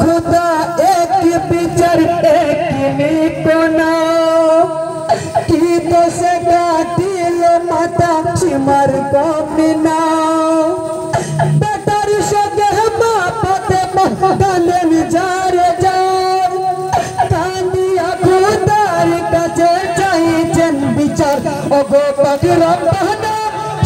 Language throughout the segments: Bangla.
खुदा एक बिचर एक निकोना की तो से दिल माता सिमर कमिना बेटर सगे बापते गाने जारे जाओ कांदिया खुदार काছে চাইছেন বিচার ওগো পাগলা পানা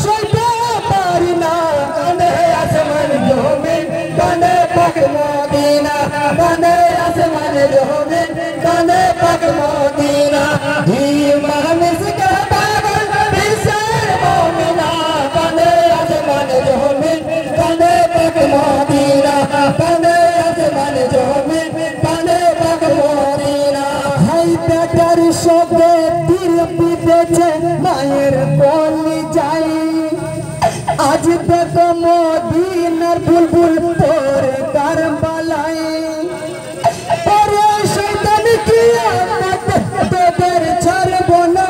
সইতে পারি না কানে আসমান জমিন কানে পাক মদিনা কানে আসমান জমিন কানে পাক মদিনা হি মাহমিস কা পাগল বিশার মুমিনা কানে আসমান জমিন কানে পাক মদিনা কানে আসমান জমিন কানে পাক মদিনা হাই বেটার সবে তীর বিদেছে মায়ের বলি যাই आज तक मदीनार बुलबुल तोर करबलाई पर शैतान की आदत तोদের ছাড়ব না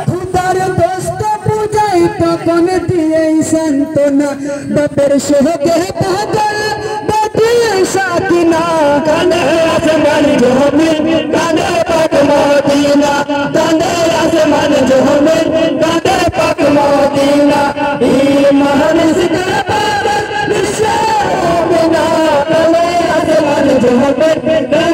খুদার দোস্ত বুঝাই তখন দিয়েই সান্তনা বাপের সোহাগে পাগল বাটি সাকিনা কানে আসমান জমিন কানে পাক মদিনা কানে আসমান জমিন কানে পাক মদিনা মাহমিস কা পাগল বিশার মুমিনা কানে আসমান জমিন